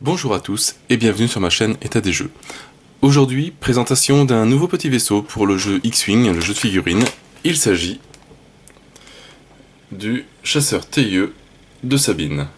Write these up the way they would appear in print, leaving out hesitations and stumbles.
Bonjour à tous et bienvenue sur ma chaîne État des jeux. Aujourd'hui, présentation d'un nouveau petit vaisseau pour le jeu X-Wing, le jeu de figurines. Il s'agit du chasseur TIE de Sabine.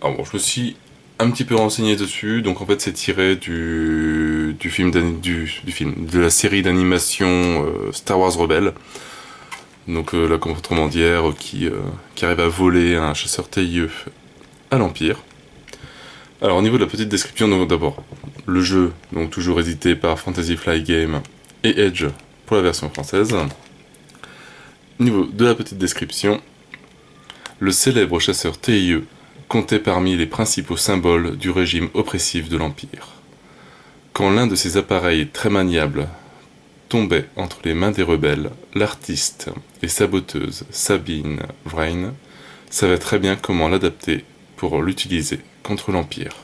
Alors bon, je me suis un petit peu renseigné dessus, donc en fait c'est tiré du film, de la série d'animation Star Wars Rebelle. Donc la contrebandière qui arrive à voler un chasseur TIE à l'Empire. Alors au niveau de la petite description, donc d'abord le jeu, donc toujours édité par Fantasy Flight Games et Edge pour la version française. Au niveau de la petite description, le célèbre chasseur TIE comptait parmi les principaux symboles du régime oppressif de l'Empire. Quand l'un de ses appareils très maniables tombait entre les mains des rebelles, l'artiste et saboteuse Sabine Wren savait très bien comment l'adapter pour l'utiliser contre l'Empire.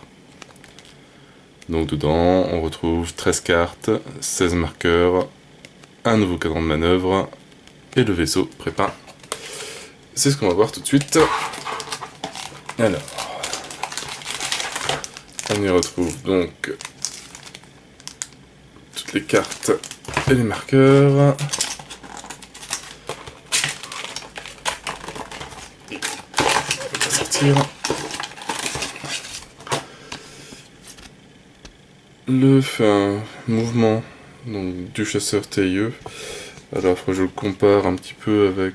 Donc dedans, on retrouve 13 cartes, 16 marqueurs, un nouveau cadran de manœuvre et le vaisseau prépeint. C'est ce qu'on va voir tout de suite. Alors, on y retrouve donc toutes les cartes et les marqueurs. On va sortir. Le mouvement donc, du chasseur TIE. Alors, je le compare un petit peu avec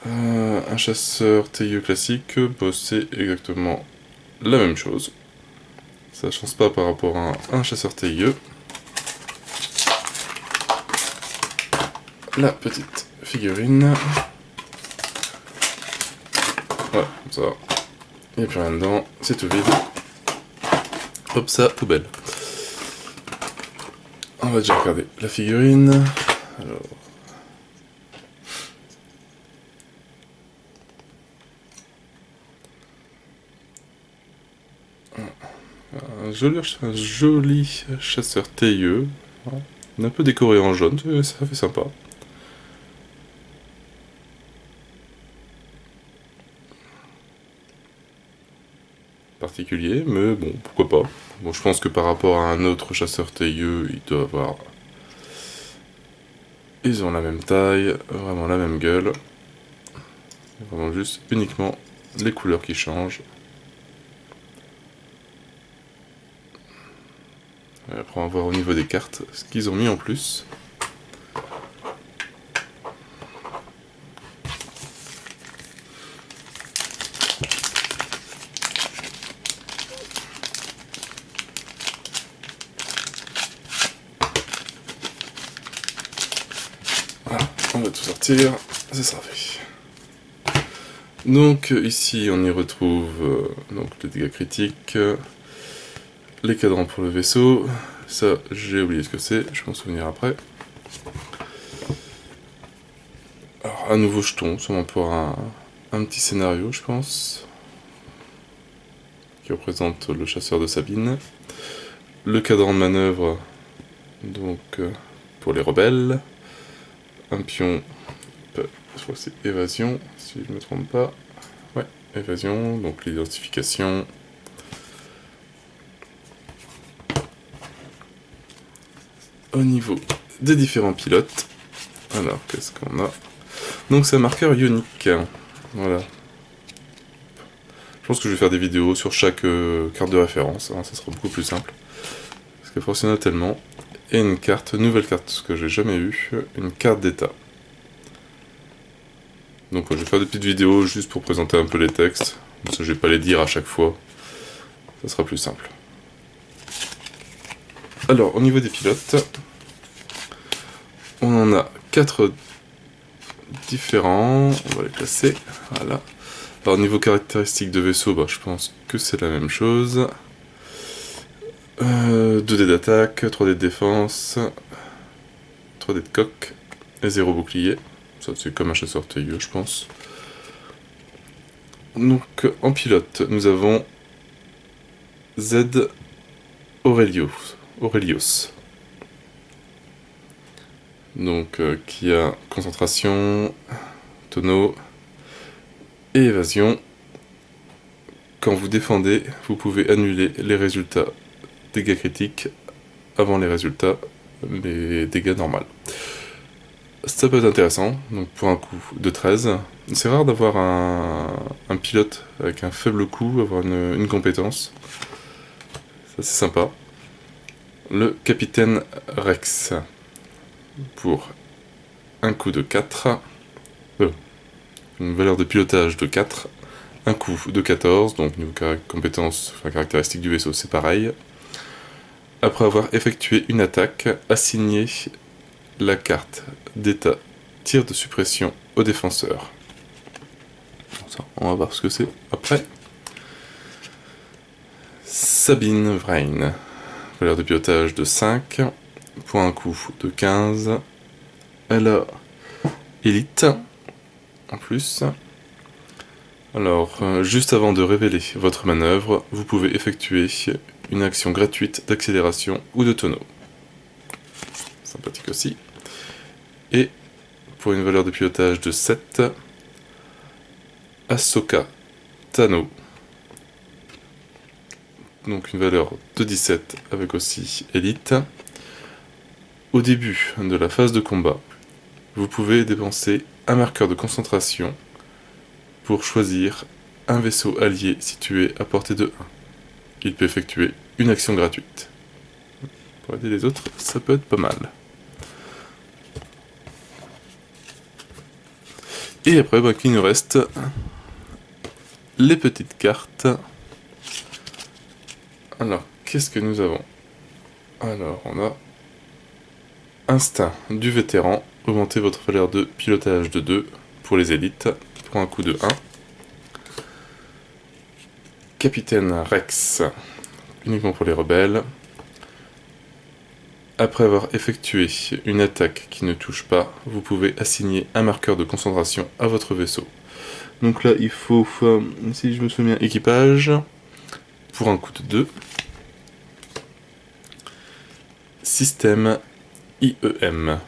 un chasseur TIE classique. Bah, c'est exactement la même chose. Ça ne change pas par rapport à un chasseur TIE. La petite figurine. Voilà, comme ça. Il n'y a plus rien dedans, c'est tout vide. Hop, ça, poubelle. On va déjà regarder la figurine. Alors. Un joli chasseur TIE. Un peu décoré en jaune, ça fait sympa. Particulier, mais bon, pourquoi pas. Bon, je pense que par rapport à un autre chasseur TIE, il doit avoir... Ils ont la même taille, vraiment la même gueule. Vraiment juste uniquement les couleurs qui changent. Et après, on va voir au niveau des cartes ce qu'ils ont mis en plus. Voilà, on va tout sortir, ça sera fait. Donc ici on y retrouve donc les dégâts critiques, les cadrans pour le vaisseau, ça j'ai oublié ce que c'est, je vais m'en souvenir après. Alors un nouveau jeton, sûrement pour un petit scénario je pense, qui représente le chasseur de Sabine. Le cadran de manœuvre, donc pour les rebelles. Un pion, je crois que c'est évasion, si je ne me trompe pas. Ouais, évasion, donc l'identification. Au niveau des différents pilotes, alors qu'est-ce qu'on a? Donc c'est un marqueur ionique, voilà. Je pense que je vais faire des vidéos sur chaque carte de référence, hein, ça sera beaucoup plus simple. Parce qu'elle fonctionne tellement. Et une carte, nouvelle carte, ce que j'ai jamais eu, une carte d'état. Donc je vais faire des petites vidéos juste pour présenter un peu les textes, parce que je vais pas les dire à chaque fois, ça sera plus simple. Alors au niveau des pilotes, on en a 4 différents, on va les classer, voilà. Alors niveau caractéristiques de vaisseau, bah, je pense que c'est la même chose. 2D d'attaque, 3D de défense, 3D de coque et 0 bouclier. Ça c'est comme un chasseur TIE je pense. Donc en pilote, nous avons Z Aurelios. Donc qui a concentration, tonneau et évasion. quand vous défendez, vous pouvez annuler les résultats dégâts critiques avant les dégâts normaux. Ça peut être intéressant, donc pour un coup de 13. C'est rare d'avoir un pilote avec un faible coût, avoir une compétence. Ça c'est sympa. Le capitaine Rex, pour un coup de 4, une valeur de pilotage de 4, un coup de 14, donc niveau compétence, enfin caractéristique du vaisseau, c'est pareil. Après avoir effectué une attaque, assignez la carte d'état tir de suppression au défenseur. Ça, on va voir ce que c'est après. Sabine Vrain, valeur de pilotage de 5, pour un coup de 15. Elle a élite en plus. Alors, juste avant de révéler votre manœuvre, vous pouvez effectuer une action gratuite d'accélération ou de tonneau. Sympathique aussi. Et pour une valeur de pilotage de 7, Ahsoka Tano. Donc une valeur de 17 avec aussi élite. Au début de la phase de combat, vous pouvez dépenser un marqueur de concentration pour choisir un vaisseau allié situé à portée de 1. Il peut effectuer une action gratuite. Pour aider les autres, ça peut être pas mal. Et après, il nous reste les petites cartes. Alors, qu'est-ce que nous avons? Alors, on a Instinct du vétéran. Augmentez votre valeur de pilotage de 2 pour les élites, pour un coup de 1. Capitaine Rex, uniquement pour les rebelles. Après avoir effectué une attaque qui ne touche pas, vous pouvez assigner un marqueur de concentration à votre vaisseau. Donc là, il faut, si je me souviens, équipage, pour un coup de 2. Système IEM.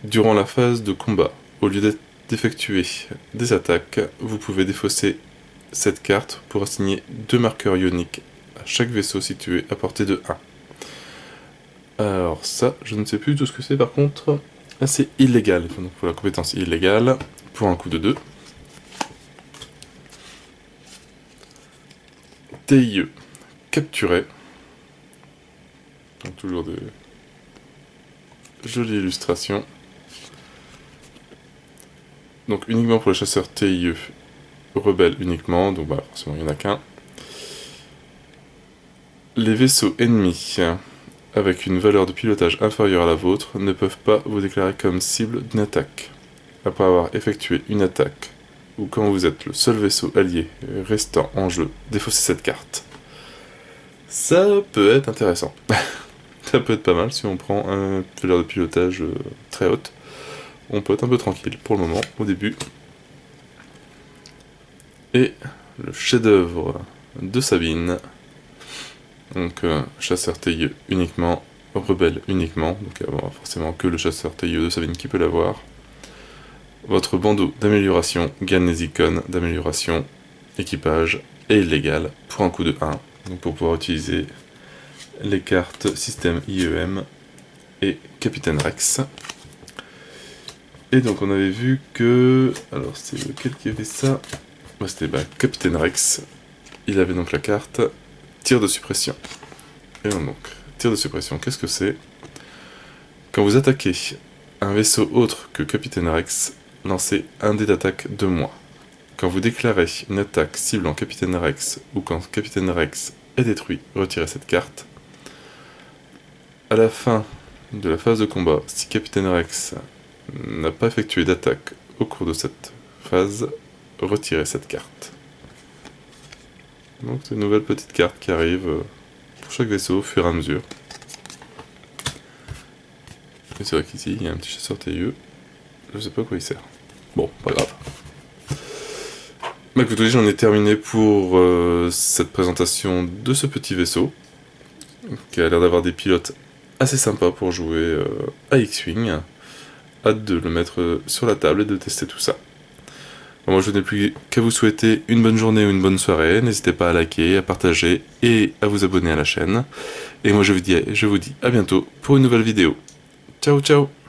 Durant la phase de combat, au lieu d'effectuer des attaques, vous pouvez défausser cette carte pour assigner 2 marqueurs ioniques à chaque vaisseau situé à portée de 1. Alors ça, je ne sais plus tout ce que c'est par contre. Là c'est illégal, donc pour la compétence illégale, pour un coup de 2. TIE, capturé. Donc toujours de jolies illustrations. Donc uniquement pour les chasseurs TIE, rebelles uniquement, donc bah forcément il n'y en a qu'un. Les vaisseaux ennemis avec une valeur de pilotage inférieure à la vôtre ne peuvent pas vous déclarer comme cible d'une attaque. Après avoir effectué une attaque, ou quand vous êtes le seul vaisseau allié restant en jeu, défaussez cette carte. Ça peut être intéressant. Ça peut être pas mal si on prend une valeur de pilotage très haute. On peut être un peu tranquille pour le moment, au début. Et le chef-d'œuvre de Sabine. Donc chasseur TIE uniquement, rebelle uniquement, donc il n'y a forcément que le chasseur TIE de Sabine qui peut l'avoir. Votre bandeau d'amélioration gagne les icônes d'amélioration, équipage et illégal pour un coup de 1, donc pour pouvoir utiliser les cartes système IEM et Capitaine Rex. Et donc on avait vu que, alors c'est lequel qui avait ça? C'était Capitaine Rex, il avait donc la carte tir de suppression. Et donc, tir de suppression, qu'est-ce que c'est? Quand vous attaquez un vaisseau autre que Capitaine Rex, lancez un dé d'attaque de moins. Quand vous déclarez une attaque ciblant Capitaine Rex ou quand Capitaine Rex est détruit, retirez cette carte. À la fin de la phase de combat, si Capitaine Rex n'a pas effectué d'attaque au cours de cette phase, retirez cette carte. Donc c'est une nouvelle petite carte qui arrive pour chaque vaisseau au fur et à mesure. Et c'est vrai qu'ici il y a un petit chasseur TIE. Je sais pas à quoi il sert. Bon, pas grave. Bah écoutez, j'en ai terminé pour cette présentation de ce petit vaisseau, qui a l'air d'avoir des pilotes assez sympas pour jouer à X-Wing. Hâte de le mettre sur la table et de tester tout ça. Moi, je n'ai plus qu'à vous souhaiter une bonne journée ou une bonne soirée. N'hésitez pas à liker, à partager et à vous abonner à la chaîne. Et moi, je vous dis à bientôt pour une nouvelle vidéo. Ciao, ciao!